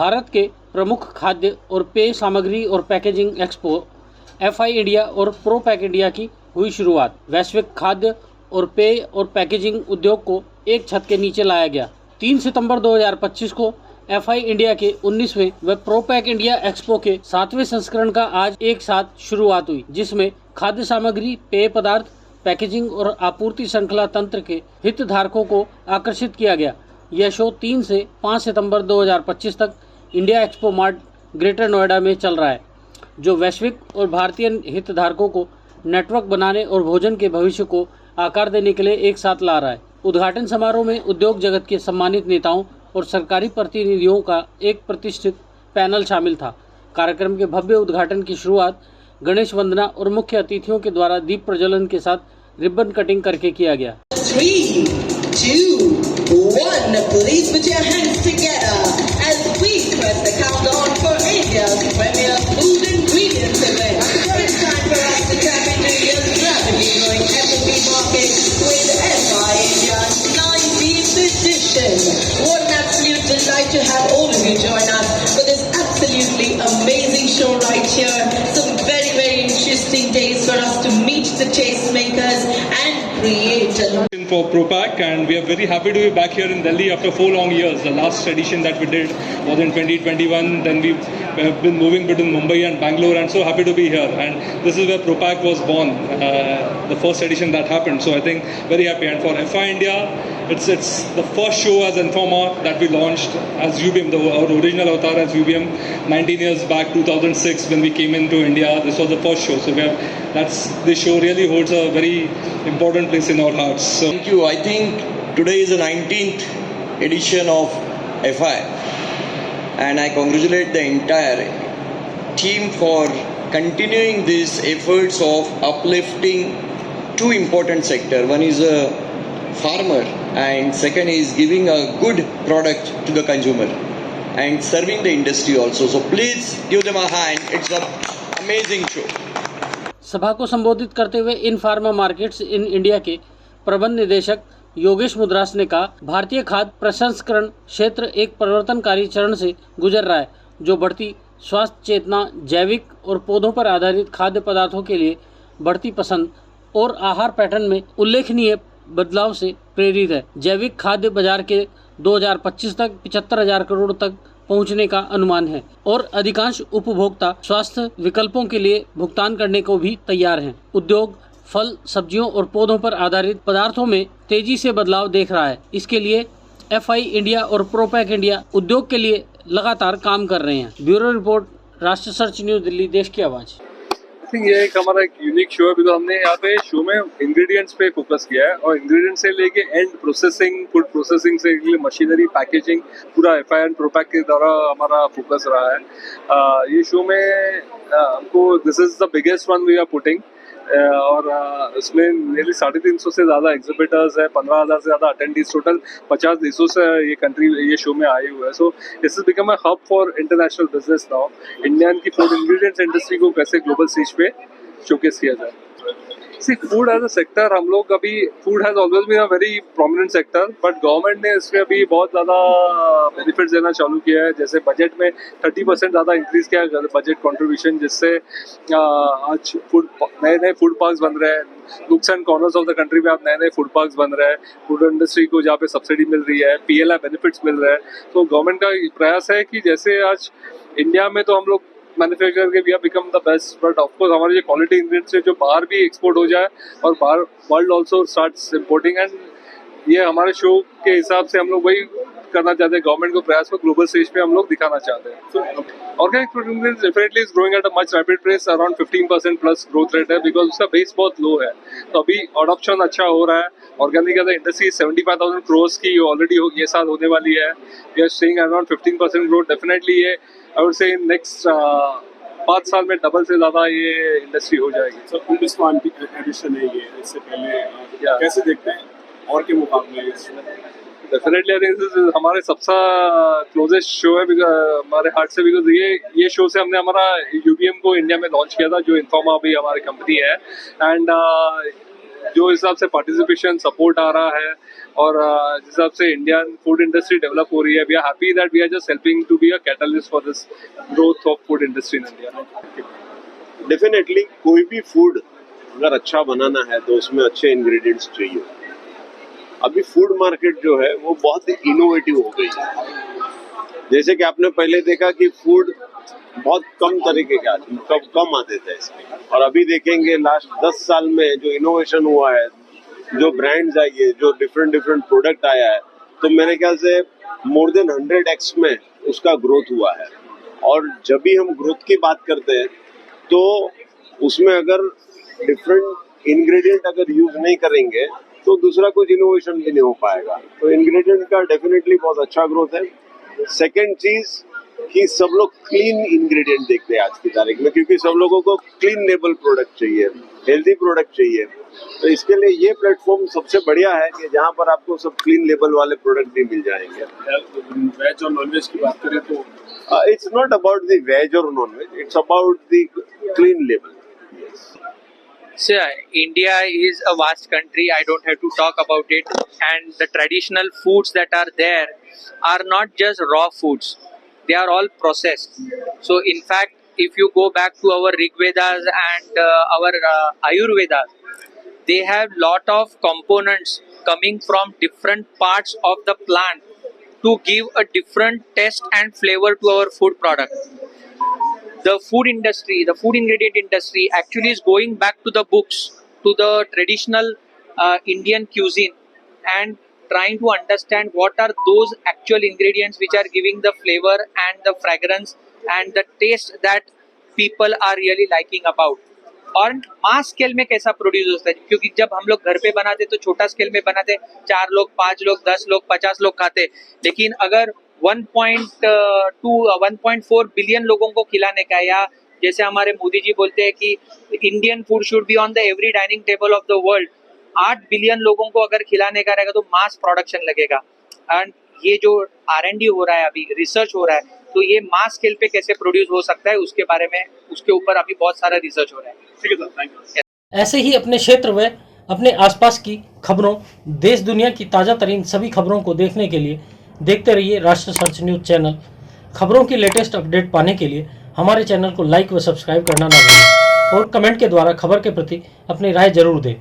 भारत के प्रमुख खाद्य और पेय सामग्री और पैकेजिंग एक्सपो FI इंडिया और प्रोपैक इंडिया की हुई शुरुआत। वैश्विक खाद्य और पेय और पैकेजिंग उद्योग को एक छत के नीचे लाया गया। 3 सितंबर 2025 को FI इंडिया के 19वें व प्रोपैक इंडिया एक्सपो के 7वें संस्करण का आज एक साथ शुरुआत हुई, जिसमें खाद्य सामग्री, पेय पदार्थ, पैकेजिंग और आपूर्ति श्रृंखला तंत्र के हितधारकों को आकर्षित किया गया। यह शो 3 से 5 सितंबर 2025 तक India expo mart greater Noida में चल रहा है, जो वैश्विक और भारतीय हितधारकों को नेटवर्क बनाने और भोजन के भविष्य को आकार देने के लिए एक साथ ला रहा है। उद्घाटन समारोह में उद्योग जगत के सम्मानित नेताओं और सरकारी प्रतिनिधियों का एक प्रतिष्ठित पैनल शामिल था। कार्यक्रम के भव्य उद्घाटन की शुरुआत गणेश वंदना और मुख्य अतिथियों के द्वारा दीप प्रज्वलन के साथ रिबन कटिंग करके किया गया। 3, 2, 1, please put your hands together as we press the countdown for India's premier food ingredients event. It's time for us to tap into India's rapidly growing F&B market with FI India's 19th edition. What an absolute delight to have all of you join us for this absolutely amazing show right here. Some very, very interesting days for us to meet the tastemakers and create a for ProPack, and we are very happy to be back here in Delhi after 4 long years. The last edition that we did was in 2021. Then we have been moving between Mumbai and Bangalore, and so happy to be here. And this is where ProPack was born, the first edition that happened. So I think very happy. And for FI India, it's the first show as Informa that we launched as UBM, our original avatar as UBM, 19 years back, 2006 when we came into India. This was the first show. So this show really holds a very important place in our hearts. So thank you. I think today is the 19th edition of FI, and I congratulate the entire team for continuing these efforts of uplifting 2 important sectors. One is a farmer, and second is giving a good product to the consumer and serving the industry also. So please give them a hand. It's an amazing show. सभा को संबोधित करते हुए इन pharma markets in India के प्रबंध निदेशक योगेश मुद्रास ने कहा, भारतीय खाद्य प्रसंस्करण क्षेत्र एक परिवर्तनकारी चरण से गुजर रहा है, जो बढ़ती स्वास्थ्य चेतना, जैविक और पौधों पर आधारित खाद्य पदार्थों के लिए बढ़ती पसंद और आहार पैटर्न में उल्लेखनीय बदलाव से प्रेरित है। जैविक खाद्य बाजार के 2025 तक 75,000 करोड़ तक पहुंचने का अनुमान है और अधिकांश उपभोक्ता स्वास्थ्य विकल्पों के लिए भुगतान करने को भी तैयार हैं। उद्योग फल, सब्जियों और पौधों पर आधारित पदार्थों में तेजी से बदलाव देख रहा है। इसके लिए FI इंडिया और प्रोपैक इंडिया उद्योग के लिए लगातार काम कर रहे हैं। ब्यूरो रिपोर्ट, राष्ट्र सर्च न्यूज, दिल्ली, देश की आवाज़। आई थिंक ये हमारा एक यूनिक शो है, बिकॉज हमने यहाँ पे शो में इंग्रेडिएंट्स पे फोकस किया है और इंग्रेडिएंट्स से लेके एंड प्रोसेसिंग, फूड प्रोसेसिंग से लेके मशीनरी, पैकेजिंग, पूरा FI एंड प्रोपैक के द्वारा हमारा फोकस रहा है। ये शो में हमको this is the biggest one we are putting, और इसमें नियरली 350 से ज़्यादा एग्जिबिटर्स है, 15,000 से ज़्यादा अटेंडीज, टोटल 50 देशों से ये शो में आए हुए हैं। So this is become a hub for international business now. Indian की फूड इंग्रेडिएंट्स इंडस्ट्री को कैसे ग्लोबल स्टेज पे शोकेस किया जाए। See food as a sector, हम लोग अभी food has always been a very prominent sector, but government ने इसमें अभी बहुत ज़्यादा बेनिफिट्स देना चालू किया है। जैसे बजट में 30% ज़्यादा इंक्रीज किया है बजट कंट्रीब्यूशन, जिससे आज नए फूड पार्क्स बन रहे हैं। Nooks and corners of the country में आप नए फूड पार्क्स बन रहे हैं। फूड इंडस्ट्री को जहाँ पे सब्सिडी मिल रही है, PLI बेनिफिट्स मिल रहे हैं। तो गवर्नमेंट का प्रयास है कि जैसे आज इंडिया में तो हम लोग मैन्युफैक्चर के we are become the best, but of course हमारे जो क्वालिटी इंग्रेडिएंट्स है जो बाहर भी एक्सपोर्ट हो जाए और बाहर world also starts importing. And ये हमारे शो के हिसाब से हम लोग वही करना चाहते हैं, गवर्नमेंट को प्रयास को ग्लोबल स्टेज पे हम लोग दिखाना चाहते हैं। Organic food ingredients definitely is growing at a much rapid pace, around 15% plus growth rate है, बिकॉज उसका बेस बहुत लो है। तो अभी अडॉप्शन अच्छा हो रहा है। ऑर्गेनिक एज इंडस्ट्री 75,000 करोड़ की ऑलरेडी ये साल होने वाली है। We are seeing around 15% growth. Definitely ये I would say in next 5 साल में डबल से ज्यादा ये इंडस्ट्री हो जाएगी। सर 19वां एडिशन है ये, इससे पहले कैसे देखते हैं और के मुकाबले? डेफिनेटली आई थिंक हमारे सबसे क्लोजेस्ट शो है हमारे हार्ट से, बिकॉज ये शो से हमने हमारा UBM को इंडिया में लॉन्च किया था, जो इन्फॉर्मा भी हमारी कंपनी है। एंड जो हिसाब से पार्टिसिपेशन सपोर्ट आ रहा है और जिस हिसाब से इंडियन फूड इंडस्ट्री डेवलप हो रही है, we are happy that we are just helping to be a catalyst for this growth of food industry in India. Definitely कोई भी फूड अगर अच्छा बनाना है तो उसमें अच्छे इंग्रेडिएंट्स चाहिए। अभी फूड मार्केट जो है वो बहुत इनोवेटिव हो गई है। जैसे कि आपने पहले देखा कि फूड बहुत कम तरीके के आते कम आते थे इसके, और अभी देखेंगे लास्ट 10 साल में जो इनोवेशन हुआ है, जो ब्रांड्स आई है, जो डिफरेंट प्रोडक्ट आया है, तो मेरे ख्याल से मोर देन 100x में उसका ग्रोथ हुआ है। और जब भी हम ग्रोथ की बात करते हैं तो उसमें अगर डिफरेंट इंग्रेडिएंट अगर यूज नहीं करेंगे तो दूसरा कुछ इनोवेशन भी नहीं हो पाएगा। तो इंग्रेडिएंट का डेफिनेटली बहुत अच्छा ग्रोथ है। सेकंड चीज कि सब लोग क्लीन इंग्रेडिएंट देखते हैं आज की तारीख में, क्योंकि सब लोगों को क्लीन लेबल प्रोडक्ट चाहिए, हेल्दी प्रोडक्ट चाहिए। तो इसके लिए ये प्लेटफॉर्म सबसे बढ़िया है कि जहाँ पर आपको सब क्लीन लेबल वाले प्रोडक्ट भी मिल जाएंगे। वेज और नॉनवेज की बात करें तो it's not about the veg और non veg, it's about the clean label. So, India is a vast country. I don't have to talk about it. And the traditional foods that are there are not just raw foods. They are all processed. So, in fact, if you go back to our Rig Vedas and our Ayurvedas, they have lot of components coming from different parts of the plant to give a different taste and flavor to our food product. The food industry, the food ingredient industry actually is going back to the books, to the traditional Indian cuisine, and trying to understand what are those actual ingredients which are giving the flavor and the fragrance and the taste that people are really liking about. और mass scale में कैसा produce होता है, क्योंकि जब हम लोग घर पे बनाते तो छोटा स्केल में बनाते, 4 लोग 5 लोग 10 लोग 50 लोग खाते, लेकिन अगर 1.4 बिलियन लोगों को खिलाने का, या जैसे हमारे मोदी जी बोलते हैं कि Indian food should be on the every dining table of the world, 8 billion लोगों को अगर खिलाने का रहेगा तो मास प्रोडक्शन लगेगा। एंड ये जो R&D हो रहा है, अभी रिसर्च हो रहा है, तो ये मास स्केल पे कैसे प्रोड्यूस हो सकता है उसके बारे में, उसके ऊपर अभी बहुत सारा रिसर्च हो रहा है। ठीक है सर, थैंक यू। ऐसे ही अपने क्षेत्र व अपने आसपास की खबरों, देश दुनिया की ताज़ा तरीन सभी खबरों को देखने के लिए देखते रहिए राष्ट्र सर्च न्यूज़ चैनल। खबरों की लेटेस्ट अपडेट पाने के लिए हमारे चैनल को लाइक व सब्सक्राइब करना ना भूलें और कमेंट के द्वारा खबर के प्रति अपनी राय जरूर दें।